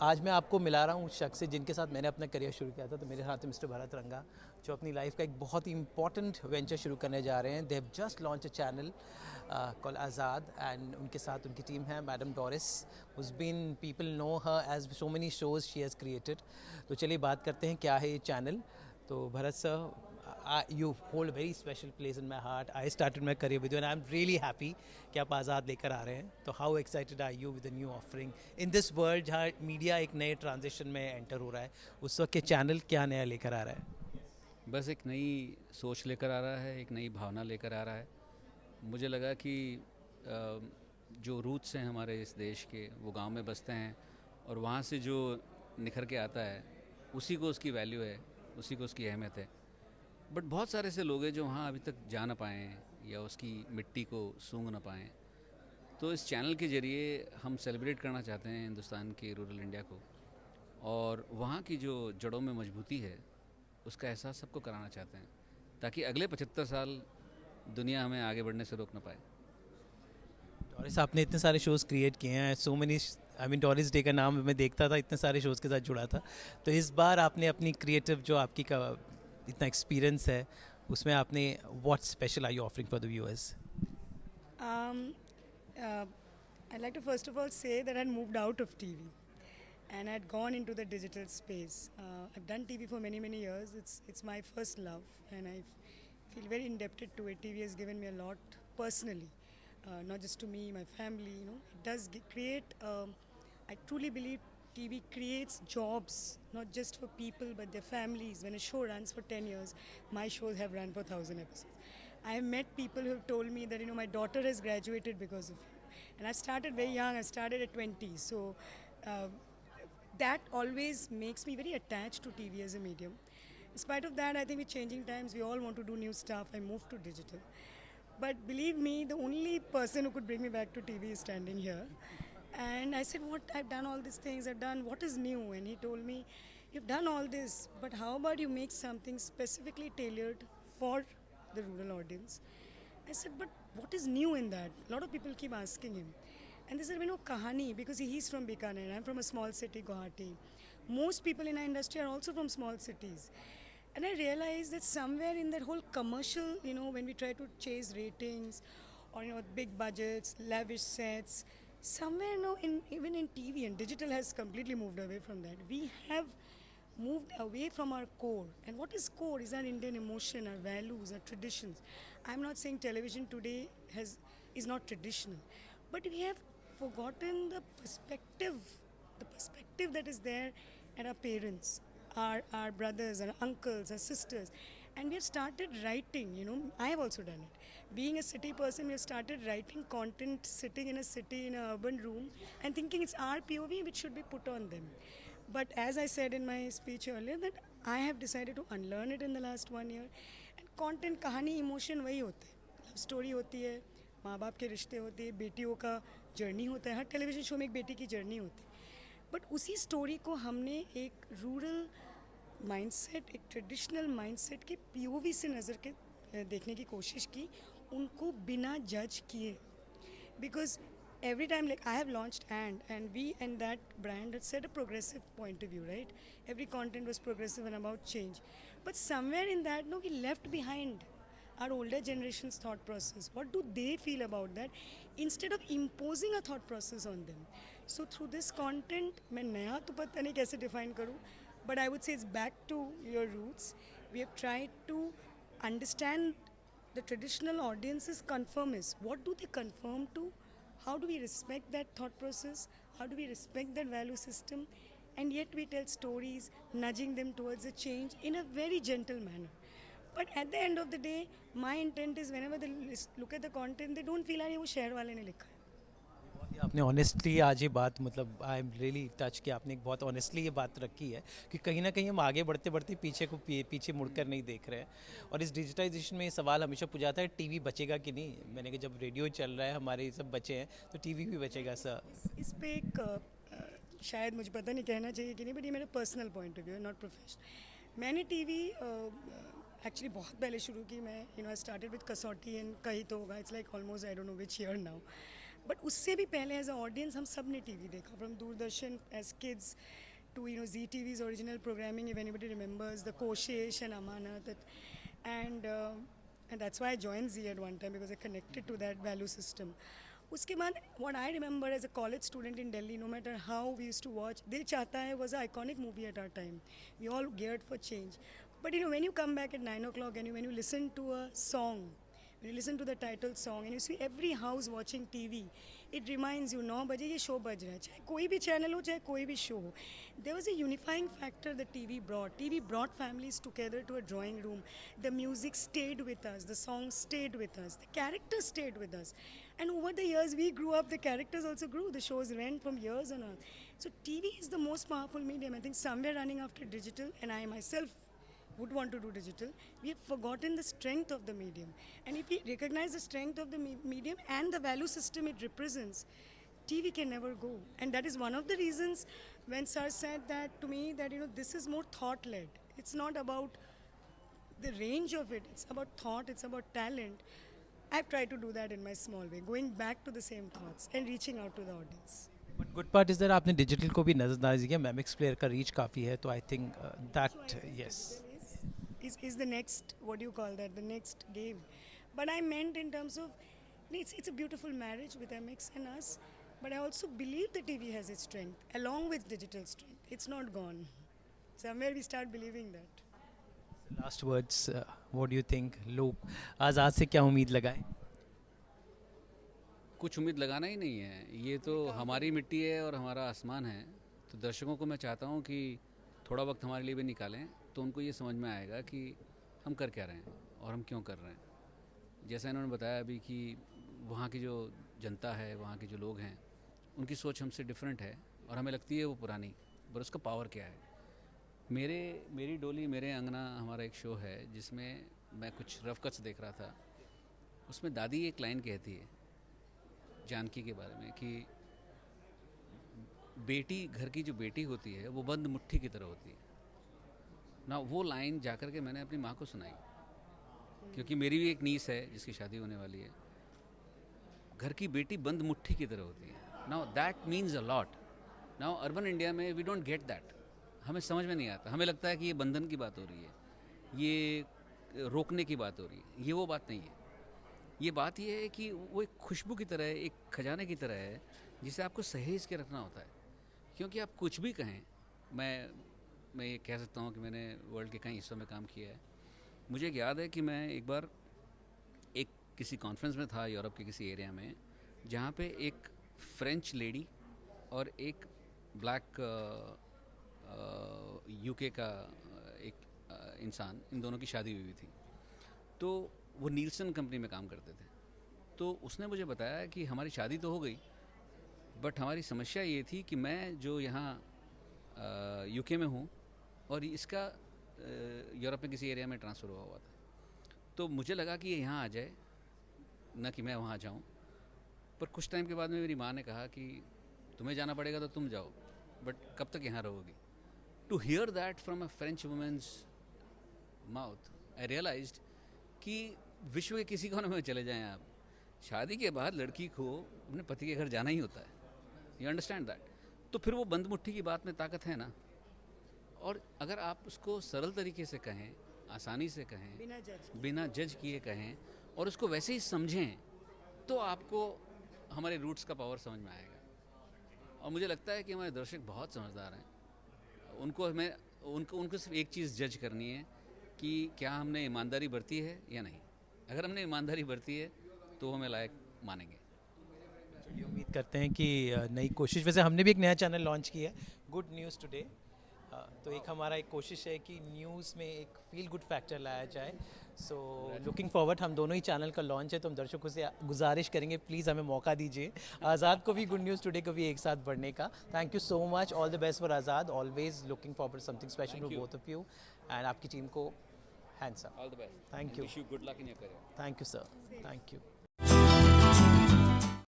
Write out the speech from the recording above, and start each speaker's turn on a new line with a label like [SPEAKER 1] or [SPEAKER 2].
[SPEAKER 1] आज मैं आपको मिला रहा हूँ उस शख्स से जिनके साथ मैंने अपना करियर शुरू किया था। तो मेरे साथ है मिस्टर भरत रंगा, जो अपनी लाइफ का एक बहुत ही इंपॉर्टेंट वेंचर शुरू करने जा रहे हैं। They have just launch a channel call Azad, and उनके साथ उनकी टीम है madam Doris, who's been people know her as so many shows she has created. तो चलिए बात करते हैं क्या है ये चैनल। तो Bharat sir, you hold a very special place in my heart. I started my career with you and I'm really happy कि आप आज़ाद लेकर आ रहे हैं। तो how excited are you with the new offering in this world जहाँ media एक नए transition में एंटर हो रहा है, उस वक्त के चैनल क्या नया लेकर आ रहा है?
[SPEAKER 2] बस एक नई सोच लेकर आ रहा है, एक नई भावना लेकर आ रहा है। मुझे लगा कि जो रूट्स हैं हमारे इस देश के, वो गांव में बसते हैं और वहाँ से जो निखर के आता है उसी को उसकी वैल्यू है, उसी को उसकी अहमियत है। बट बहुत सारे ऐसे लोग हैं जो वहाँ अभी तक जा ना पाए हैं या उसकी मिट्टी को सूंघ ना पाए। तो इस चैनल के ज़रिए हम सेलिब्रेट करना चाहते हैं हिंदुस्तान के रूरल इंडिया को, और वहाँ की जो जड़ों में मजबूती है उसका एहसास सबको कराना चाहते हैं, ताकि अगले 75 साल दुनिया हमें आगे बढ़ने से रोक ना पाए।
[SPEAKER 1] डोरिस, आपने इतने सारे शोज़ क्रिएट किए हैं, so many, I mean Doris day का नाम मैं देखता था, इतने सारे शोज़ के साथ जुड़ा था। तो इस बार आपने अपनी क्रिएटिव जो आपकी का इतना एक्सपीरियंस है उसमें आपने what special are you offering for the viewers?
[SPEAKER 3] Um, uh, I'd like to first of all say that I'd moved out of TV and I'd gone into the digital space. I've done TV for many, many years. It's my first love, and I feel very indebted to it. TV has given me a lot personally, not just to me, my family. You know, it does create. I truly believe TV creates jobs, not just for people but their families. When a show runs for 10 years, my shows have run for 1,000 episodes. I have met people who have told me that, you know, my daughter has graduated because of you. And I started very young, I started at 20. So uh, that always makes me very attached to TV as a medium. In spite of that, I think with changing times, we all want to do new stuff. I moved to digital. But believe me, the only person who could bring me back to TV is standing here. And I said, what, I've done all these things, I've done, what is new? And he told me, you've done all this, but how about you make something specifically tailored for the rural audience? I said, but what is new in that? A lot of people keep asking him. And they said, we know Kahani, because he's from Bikaner, I'm from a small city, Guwahati. Most people in our industry are also from small cities. And I realized that somewhere in that whole commercial, you know, when we try to chase ratings or, you know, big budgets, lavish sets, somewhere now, even in TV and digital has completely moved away from that. We have moved away from our core. And what is core is our Indian emotion, our values, our traditions. I'm not saying television today is not traditional, but we have forgotten the perspective that is there at our parents, our brothers, our uncles, our sisters. And we have started writing, you know, I have also done it. Being a city person, we have started writing content sitting in a city, in an urban room, and thinking it's our POV which should be put on them. But as I said in my speech earlier, that I have decided to unlearn it in the last 1 year. And content, कहानी, emotion वही होते हैं. Love story होती है, माँ बाप के रिश्ते होते हैं, बेटियों का जर्नी होता है. हर टेलीविजन शो में एक बेटी की जर्नी होती है. बट उसी स्टोरी को हमने एक रूरल माइंडसेट, एक ट्रेडिशनल माइंडसेट के पीओवी से नज़र के देखने की कोशिश की, उनको बिना जज किए. Because every time, like I have launched and we and that brand had set a progressive point of view, right? Every content was progressive and about change. But somewhere in that, no, we left behind our older generation's thought process. What do they feel about that? Instead of imposing a thought process on them. So through this content, मैं नया तो पता नहीं कैसे define करूँ, but I would say it's back to your roots. We have tried to understand the traditional audience's conformists. What do they conform to? How do we respect that thought process? How do we respect that value system? And yet we tell stories, nudging them towards a change in a very gentle manner. But at the end of the day, my intent is whenever they look at the content, they don't feel, अरे वो शहर वाले ने लिखा है.
[SPEAKER 1] आपने honestly आज ये बात, मतलब आई एम रियली टच कि आपने एक बहुत ऑनेस्टली ये बात रखी है कि कहीं ना कहीं हम आगे बढ़ते बढ़ते पीछे मुड़कर नहीं देख रहे हैं. और इस डिजिटाइजेशन में ये सवाल हमेशा पूछाता है, टीवी बचेगा कि नहीं. मैंने कहा जब रेडियो चल रहा है, हमारे सब बचे हैं, तो टीवी भी बचेगा सर.
[SPEAKER 3] इस पे एक शायद मुझे पता नहीं कहना चाहिए कि नहीं, बट ये मेरा पर्सनल पॉइंट ऑफ व्यू है, नॉट प्रोफेशनल. मैंने टीवी एक्चुअली बहुत पहले शुरू की. मैं, you know, I started with कसौटी एंड कहीं तो होगा, it's like almost I don't know which year now. But उससे भी पहले एज अ ऑडियंस हम सब ने टीवी देखा, from Doordarshan as kids to Zee TV's original programming, if anybody remembers, the Koshesh and Amanat, and that's why I joined Zee at one time, because I connected to that value system. Uske baad, what I remember as a college student in Delhi, no matter how we used to watch, Dil Chahta Hai was an iconic movie at our time. We all geared for change. But when you come back at 9 o'clock and when you listen to a song, when you listen to the title song and you see every house watching TV, it reminds you, 9 baje ye show baj raha hai, chahe koi bhi channel ho, chahe koi bhi show ho. There was a unifying factor that TV brought. TV brought families together to a drawing room. The music stayed with us, the songs stayed with us, the characters stayed with us. And over the years we grew up, the characters also grew, the shows went from years on. So TV is the most powerful medium. I think somewhere running after digital, and I myself would want to do digital, we have forgotten the strength of the medium. And if we recognize the strength of the medium and the value system it represents, TV can never go. And that is one of the reasons when Sir said that to me, that this is more thought-led. It's not about the range of it, it's about thought, it's about talent. I've tried to do that in my small way, going back to the same thoughts and reaching out to the audience.
[SPEAKER 1] But good part is that आपने digital को भी नज़रअंदाज किया, मैमिक्स player का reach काफ़ी है, तो I think that yes
[SPEAKER 3] is the next, what do you call that, the next game. But I meant in terms of, it's a beautiful marriage with MX and us, but I also believe the TV has its strength, along with digital strength. It's not gone. Somewhere we start believing that.
[SPEAKER 1] Last words, what do you think, लोग आज़ाद से क्या उम्मीद लगाएं?
[SPEAKER 2] कुछ उम्मीद लगाना ही नहीं है, ये तो हमारी मिट्टी है और हमारा आसमान है। तो दर्शकों को मैं चाहता हूँ कि थोड़ा वक्त हमारे लिए भी निकालें, तो उनको ये समझ में आएगा कि हम कर क्या रहे हैं और हम क्यों कर रहे हैं। जैसा इन्होंने बताया अभी कि वहाँ की जो जनता है, वहाँ के जो लोग हैं, उनकी सोच हमसे डिफरेंट है और हमें लगती है वो पुरानी, पर उसका पावर क्या है। मेरी डोली मेरे अंगना हमारा एक शो है जिसमें मैं कुछ रफ कट्स देख रहा था। उसमें दादी एक लाइन कहती है जानकी के बारे में कि बेटी, घर की जो बेटी होती है वो बंद मुट्ठी की तरह होती है ना। वो लाइन जाकर के मैंने अपनी माँ को सुनाई, क्योंकि मेरी भी एक नीस है जिसकी शादी होने वाली है। घर की बेटी बंद मुट्ठी की तरह होती है। Now that means a lot. Now urban India में वी डोंट गेट दैट, हमें समझ में नहीं आता। हमें लगता है कि ये बंधन की बात हो रही है, ये रोकने की बात हो रही है। ये वो बात नहीं है। ये बात ये है कि वो एक खुशबू की तरह है, एक खजाने की तरह है जिसे आपको सहेज के रखना होता है। क्योंकि आप कुछ भी कहें, मैं ये कह सकता हूँ कि मैंने वर्ल्ड के कई हिस्सों में काम किया है। मुझे एक याद है कि मैं एक बार किसी कॉन्फ्रेंस में था यूरोप के किसी एरिया में, जहाँ पे एक फ्रेंच लेडी और एक ब्लैक यूके का एक इंसान, इन दोनों की शादी हुई थी। तो वो नीलसन कंपनी में काम करते थे। तो उसने मुझे बताया कि हमारी शादी तो हो गई, बट हमारी समस्या ये थी कि मैं जो यहाँ यूके में हूँ और इसका यूरोप में किसी एरिया में ट्रांसफ़र हुआ था। तो मुझे लगा कि ये यहाँ आ जाए, न कि मैं वहाँ जाऊँ। पर कुछ टाइम के बाद में मेरी माँ ने कहा कि तुम्हें जाना पड़ेगा तो तुम जाओ, बट कब तक यहाँ रहोगी। To hear that from a French woman's mouth, I realised कि विश्व के किसी कोने में चले जाएं आप, शादी के बाद लड़की को अपने पति के घर जाना ही होता है। You understand that? तो फिर वो बंद मुट्ठी की बात में ताकत है ना। और अगर आप उसको सरल तरीके से कहें, आसानी से कहें, बिना जज किए कहें और उसको वैसे ही समझें, तो आपको हमारे रूट्स का पावर समझ में आएगा। और मुझे लगता है कि हमारे दर्शक बहुत समझदार हैं। उनको सिर्फ एक चीज़ जज करनी है कि क्या हमने ईमानदारी बरती है या नहीं। अगर हमने ईमानदारी बरती है तो हमें लायक मानेंगे।
[SPEAKER 1] ये उम्मीद करते हैं कि नई कोशिश, वैसे हमने भी एक नया चैनल लॉन्च किया है, गुड न्यूज़ टुडे। तो एक हमारा एक कोशिश है कि न्यूज़ में एक फील गुड फैक्टर लाया जाए। सो लुकिंग फॉरवर्ड, हम दोनों ही चैनल का लॉन्च है, तो हम दर्शकों से गुजारिश करेंगे प्लीज़ हमें मौका दीजिए, आज़ाद को भी गुड न्यूज़ टुडे को भी एक साथ बढ़ने का। Thank you so much, all the best for Azad, always looking forward something special for both of you and आपकी टीम को hands up.
[SPEAKER 2] All the best.
[SPEAKER 1] Thank you.
[SPEAKER 2] Wish you good luck in your career.
[SPEAKER 1] Thank you sir, thank you.